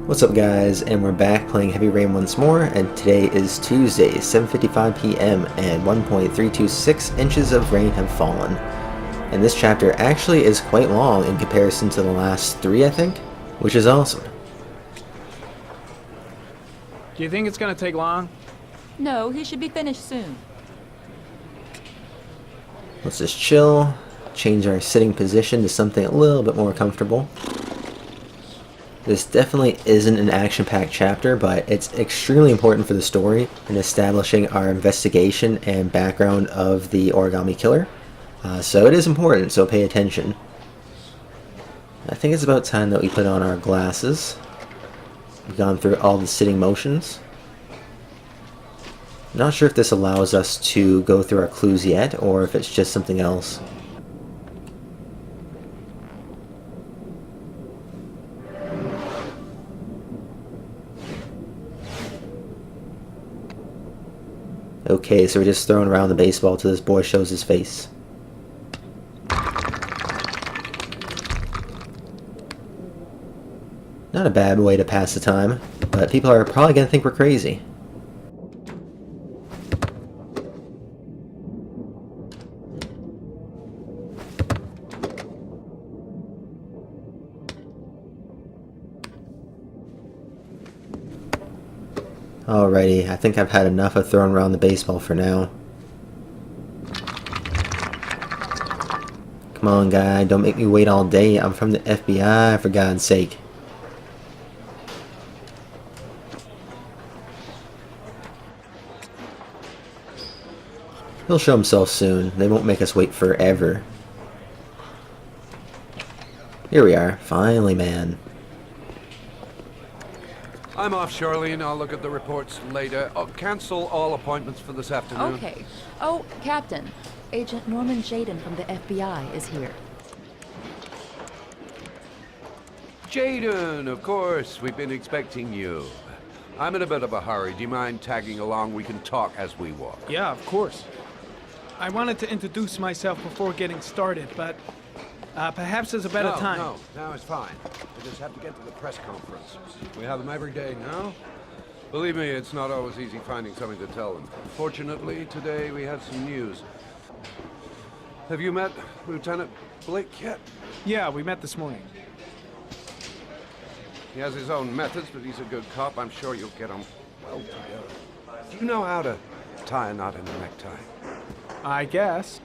What's up guys, and we're back playing Heavy Rain once more, and today is Tuesday, 7:55 p.m. and 1.326 inches of rain have fallen. And this chapter actually is quite long in comparison to the last three, I think, which is awesome. Do you think it's gonna take long? No, he should be finished soon. Let's just chill, change our sitting position to something a little bit more comfortable. This definitely isn't an action-packed chapter, but it's extremely important for the story in establishing our investigation and background of the origami killer. So it is important, so pay attention. I think it's about time that we put on our glasses. We've gone through all the sitting motions. Not sure if this allows us to go through our clues yet, or if it's just something else. Okay, so we're just throwing around the baseball till this boy shows his face. Not a bad way to pass the time, but people are probably going to think we're crazy. Alrighty, I think I've had enough of throwing around the baseball for now. Come on, guy, don't make me wait all day. I'm from the FBI, for God's sake. He'll show himself soon. They won't make us wait forever. Here we are. Finally, man. I'm off, Charlene. I'll look at the reports later. I'll cancel all appointments for this afternoon. Okay. Oh, Captain. Agent Norman Jaden from the FBI is here. Jaden, of course. We've been expecting you. I'm in a bit of a hurry. Do you mind tagging along? We can talk as we walk. Yeah, of course. I wanted to introduce myself before getting started, but perhaps there's a better time. No, now it's fine. We just have to get to the press conference. We have them every day now. Believe me, it's not always easy finding something to tell them. Fortunately, today we had some news. Have you met Lieutenant Blake yet? Yeah, we met this morning. He has his own methods, but he's a good cop. I'm sure you'll get him well together. Do you know how to tie a knot in a necktie? I guess.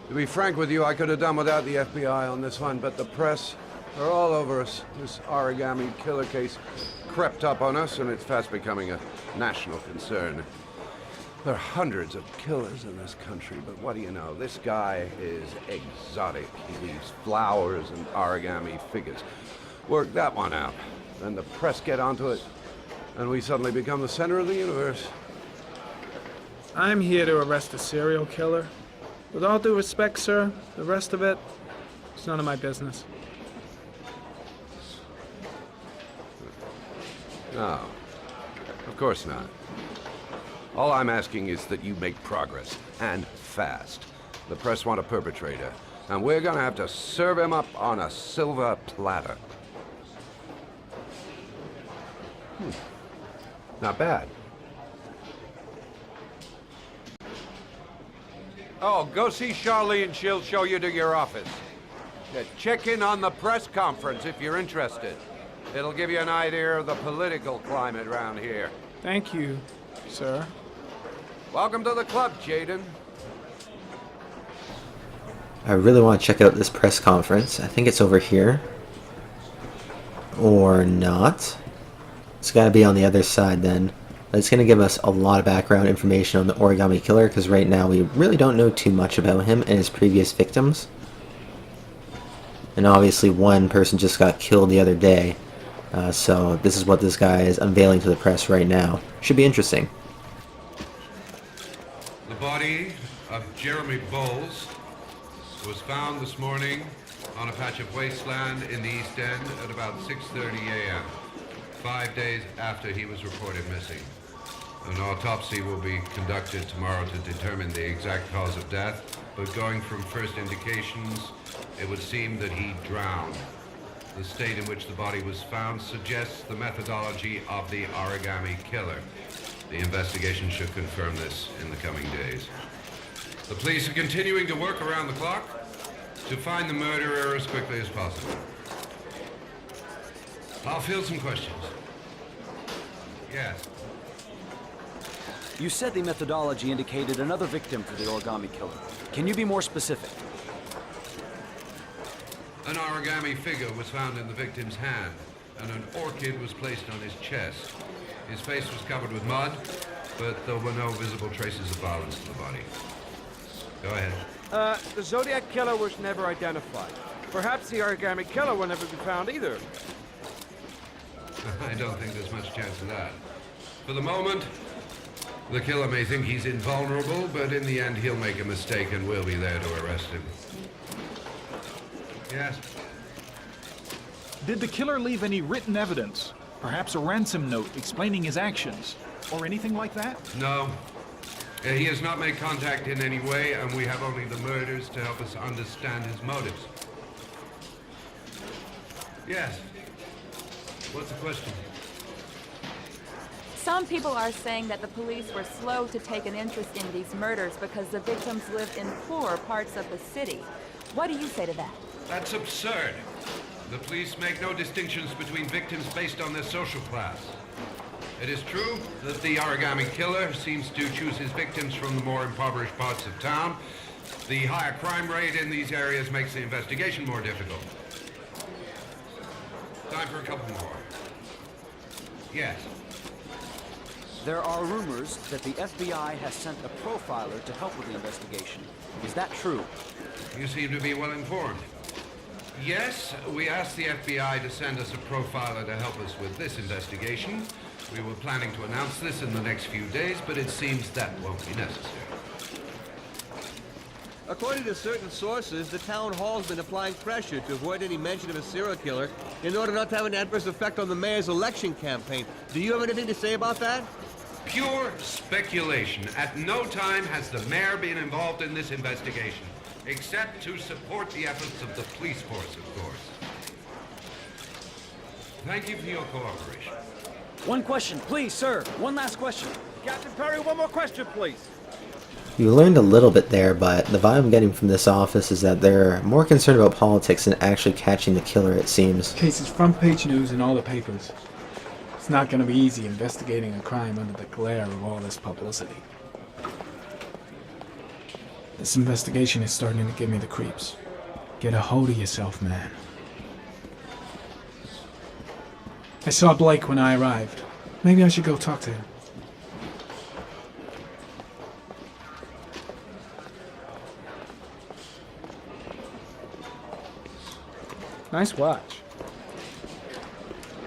To be frank with you, I could have done without the FBI on this one, but the press are all over us. This origami killer case crept up on us, and it's fast becoming a national concern. There are hundreds of killers in this country, but what do you know? This guy is exotic. He leaves flowers and origami figures. Work that one out. Then the press get onto it, and we suddenly become the center of the universe. I'm here to arrest a serial killer. With all due respect, sir, the rest of it, it's none of my business. No, of course not. All I'm asking is that you make progress, and fast. The press want a perpetrator, and we're gonna have to serve him up on a silver platter. Not bad. Oh, go see Charlene. She'll show you to your office. Yeah, check in on the press conference if you're interested. It'll give you an idea of the political climate around here. Thank you, sir. Welcome to the club, Jaden. I really want to check out this press conference. I think it's over here. Or not. It's got to be on the other side then. It's going to give us a lot of background information on the origami killer, because right now we really don't know too much about him and his previous victims. And obviously one person just got killed the other day. So this is what this guy is unveiling to the press right now. Should be interesting. The body of Jeremy Bowles was found this morning on a patch of wasteland in the East End at about 6:30 a.m., 5 days after he was reported missing. An autopsy will be conducted tomorrow to determine the exact cause of death, but going from first indications, it would seem that he drowned. The state in which the body was found suggests the methodology of the origami killer. The investigation should confirm this in the coming days. The police are continuing to work around the clock to find the murderer as quickly as possible. I'll field some questions. Yes. You said the methodology indicated another victim for the origami killer. Can you be more specific? An origami figure was found in the victim's hand, and an orchid was placed on his chest. His face was covered with mud, but there were no visible traces of violence to the body. Go ahead. The Zodiac killer was never identified. Perhaps the origami killer will never be found either. I don't think there's much chance of that. For the moment, the killer may think he's invulnerable, but in the end he'll make a mistake and we'll be there to arrest him. Yes? Did the killer leave any written evidence? Perhaps a ransom note explaining his actions? Or anything like that? No. He has not made contact in any way, and we have only the murders to help us understand his motives. Yes. What's the question? Some people are saying that the police were slow to take an interest in these murders because the victims lived in poorer parts of the city. What do you say to that? That's absurd. The police make no distinctions between victims based on their social class. It is true that the origami killer seems to choose his victims from the more impoverished parts of town. The higher crime rate in these areas makes the investigation more difficult. Time for a couple more. Yes. There are rumors that the FBI has sent a profiler to help with the investigation. Is that true? You seem to be well informed. Yes, we asked the FBI to send us a profiler to help us with this investigation. We were planning to announce this in the next few days, but it seems that won't be necessary. According to certain sources, the town hall's been applying pressure to avoid any mention of a serial killer in order not to have an adverse effect on the mayor's election campaign. Do you have anything to say about that? Pure speculation. At no time has the mayor been involved in this investigation, except to support the efforts of the police force, of course. Thank you for your cooperation. One question, please, sir. One last question. Captain Perry, one more question, please. You learned a little bit there, but the vibe I'm getting from this office is that they're more concerned about politics than actually catching the killer, it seems. Case is front page news in all the papers. It's not going to be easy investigating a crime under the glare of all this publicity. This investigation is starting to give me the creeps. Get a hold of yourself, man. I saw Blake when I arrived. Maybe I should go talk to him. Nice watch.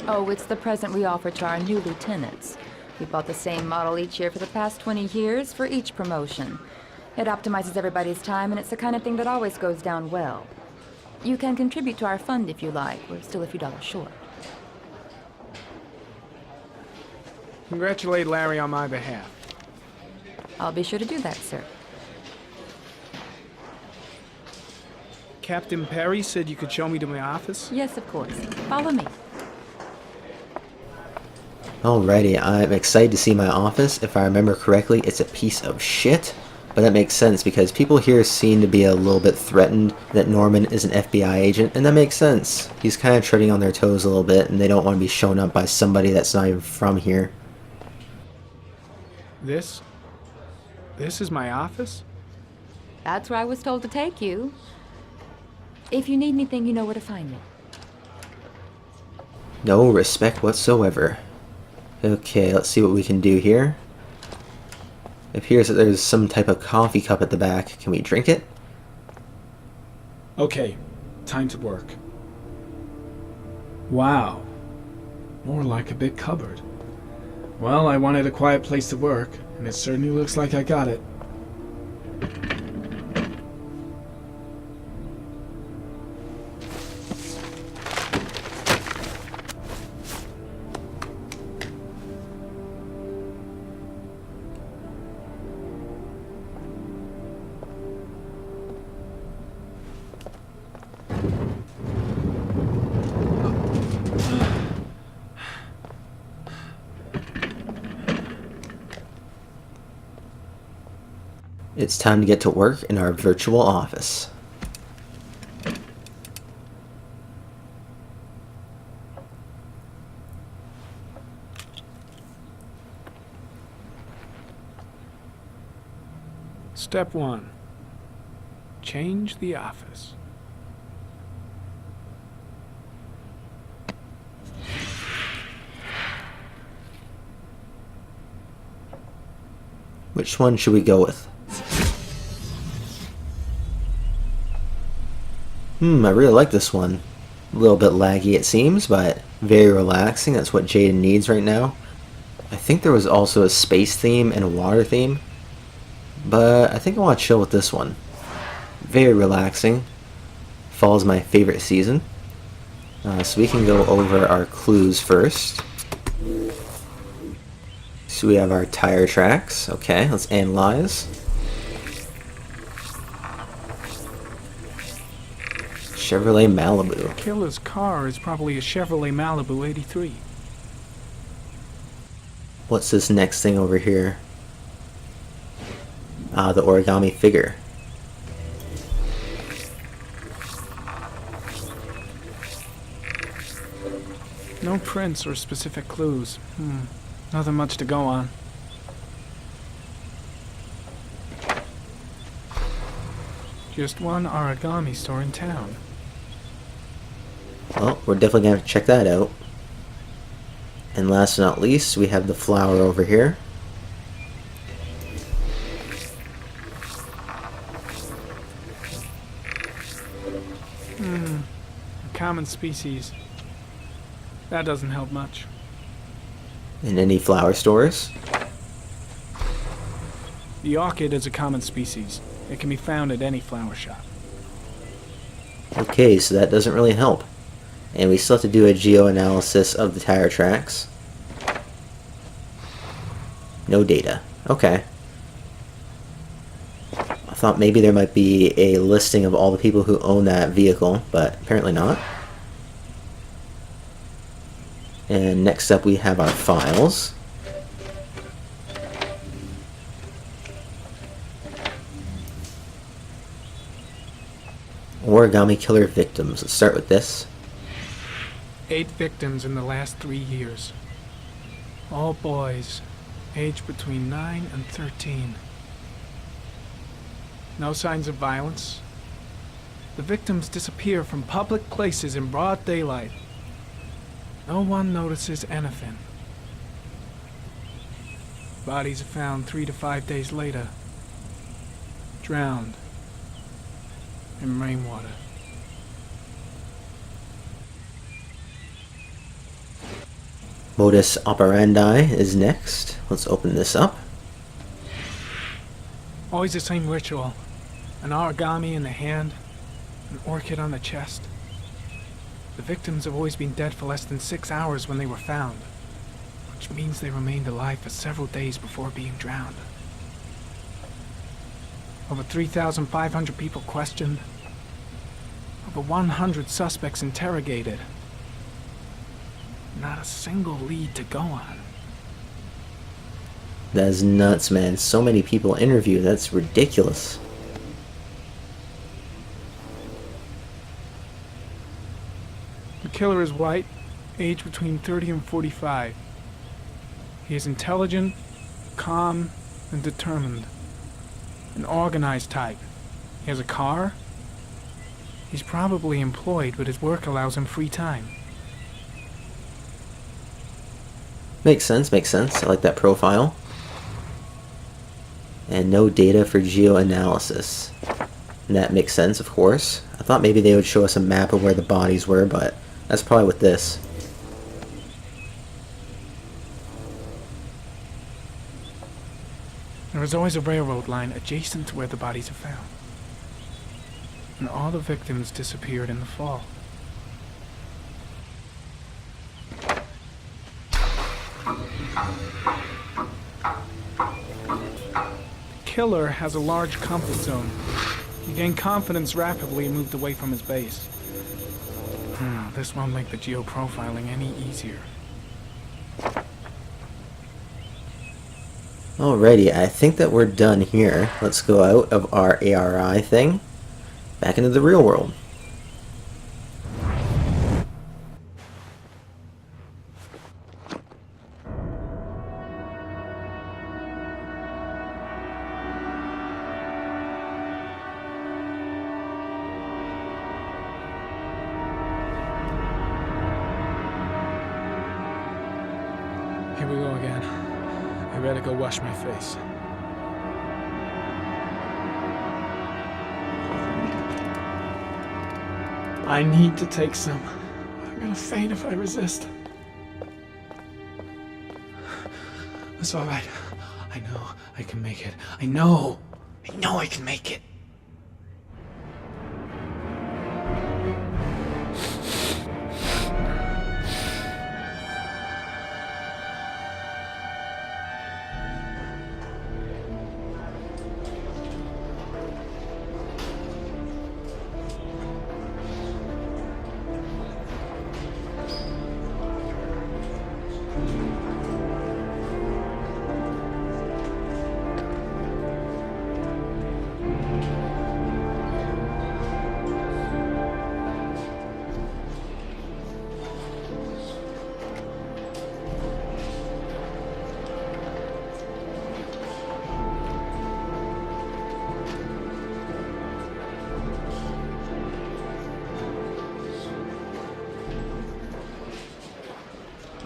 Oh, it's the present we offer to our new lieutenants. We bought the same model each year for the past 20 years for each promotion. It optimizes everybody's time, and it's the kind of thing that always goes down well. You can contribute to our fund if you like. We're still a few dollars short. Congratulate Larry on my behalf. I'll be sure to do that, sir. Captain Perry said you could show me to my office? Yes, of course. Follow me. Alrighty, I'm excited to see my office. If I remember correctly, it's a piece of shit. But that makes sense because people here seem to be a little bit threatened that Norman is an FBI agent, and that makes sense. He's kind of treading on their toes a little bit, and they don't want to be shown up by somebody that's not even from here. This is my office? That's where I was told to take you. If you need anything, you know where to find me. No respect whatsoever. Okay, let's see what we can do here. It appears that there's some type of coffee cup at the back. Can we drink it? Okay, time to work. Wow. More like a big cupboard. Well, I wanted a quiet place to work, and it certainly looks like I got it. It's time to get to work in our virtual office. Step 1. Change the office. Which one should we go with? I really like this one. A little bit laggy it seems, but very relaxing. That's what Jaden needs right now. I think there was also a space theme and a water theme, but I think I want to chill with this one. Very relaxing. Fall's my favorite season. So we can go over our clues first. So we have our tire tracks. Okay, let's analyze. Chevrolet Malibu. Killer's car is probably a Chevrolet Malibu 83. What's this next thing over here? Ah, the origami figure. No prints or specific clues. Nothing much to go on. Just one origami store in town. Well, we're definitely gonna have to check that out. And last but not least, we have the flower over here. A common species. That doesn't help much. In any flower stores. The orchid is a common species. It can be found at any flower shop. Okay, so that doesn't really help. And we still have to do a geo-analysis of the tire tracks. No data. Okay. I thought maybe there might be a listing of all the people who own that vehicle, but apparently not. And next up we have our files. Origami killer victims. Let's start with this. 8 victims in the last 3 years. All boys, aged between 9 and 13. No signs of violence. The victims disappear from public places in broad daylight. No one notices anything. Bodies are found 3 to 5 days later. Drowned in rainwater. Modus operandi is next. Let's open this up. Always the same ritual. An origami in the hand, an orchid on the chest. The victims have always been dead for less than 6 hours when they were found, which means they remained alive for several days before being drowned. Over 3,500 people questioned. Over 100 suspects interrogated. Not a single lead to go on. That is nuts, man. So many people interviewed. That's ridiculous. The killer is white, aged between 30 and 45. He is intelligent, calm, and determined. An organized type. He has a car. He's probably employed, but his work allows him free time. Makes sense, makes sense. I like that profile. And no data for geo-analysis. And that makes sense, of course. I thought maybe they would show us a map of where the bodies were, but that's probably with this. There is always a railroad line adjacent to where the bodies are found. And all the victims disappeared in the fall. The killer has a large comfort zone. He gained confidence rapidly and moved away from his base. This won't make the geoprofiling any easier. Alrighty, I think that we're done here. Let's go out of our ARI thing, back into the real world. Here we go again. I better go wash my face. I need to take some. I'm gonna faint if I resist. It's all right. I know I can make it. I know I can make it.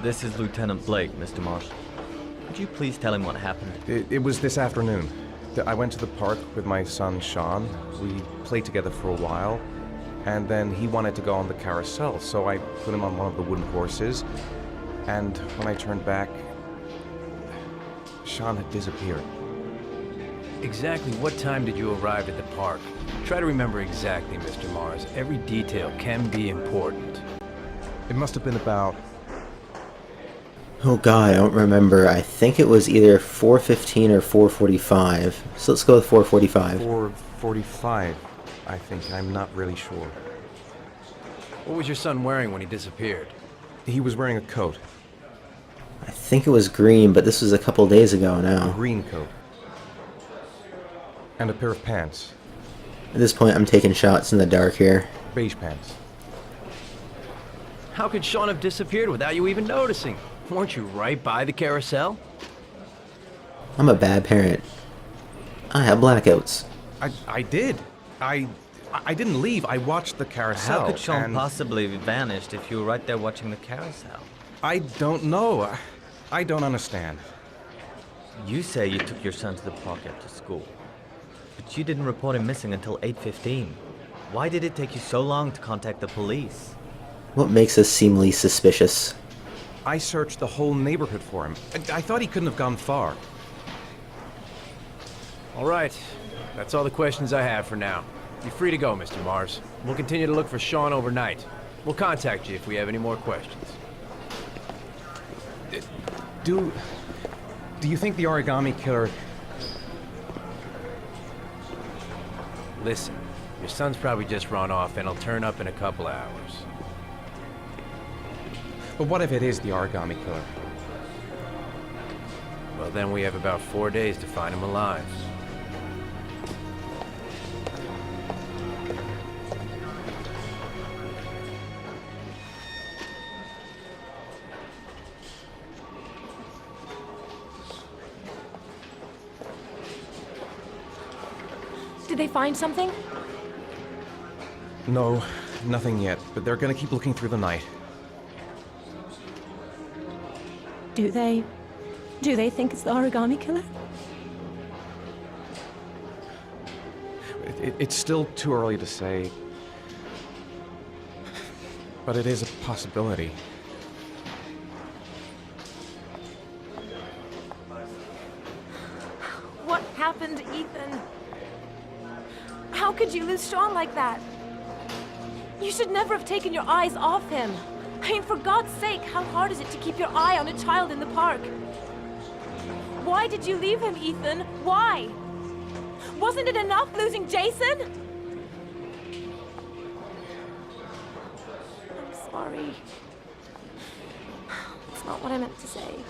This is Lieutenant Blake, Mr. Marsh. Could you please tell him what happened? It was this afternoon. I went to the park with my son, Sean. We played together for a while, and then he wanted to go on the carousel, so I put him on one of the wooden horses, and when I turned back, Sean had disappeared. Exactly what time did you arrive at the park? Try to remember exactly, Mr. Mars. Every detail can be important. It must have been about... Oh god, I don't remember. I think it was either 4:15 or 4:45. So let's go with 4:45. 4:45, I think. I'm not really sure. What was your son wearing when he disappeared? He was wearing a coat. I think it was green, but this was a couple days ago A now. green coat. And a pair of pants. At this point, I'm taking shots in the dark here. Beige pants. How could Sean have disappeared without you even noticing? Weren't you right by the carousel? I'm a bad parent. I have blackouts. I did. I didn't leave. I watched the carousel. How could Sean and possibly have vanished if you were right there watching the carousel? I don't know. I don't understand. You say you took your son to the park after school, but you didn't report him missing until 8:15. Why did it take you so long to contact the police? What makes us seem least suspicious? I searched the whole neighborhood for him. I thought he couldn't have gone far. All right. That's all the questions I have for now. You're free to go, Mr. Mars. We'll continue to look for Sean overnight. We'll contact you if we have any more questions. Do you think the origami killer... Listen, your son's probably just run off and he'll turn up in a couple hours. But what if it is the origami killer? Well, then we have about 4 days to find him alive. Did they find something? No, nothing yet, but they're gonna keep looking through the night. Do they think it's the origami killer? It's still too early to say, but it is a possibility. What happened, Ethan? How could you lose Sean like that? You should never have taken your eyes off him. I mean, for God's sake, how hard is it to keep your eye on a child in the park? Why did you leave him, Ethan? Why? Wasn't it enough losing Jason? I'm sorry. It's not what I meant to say.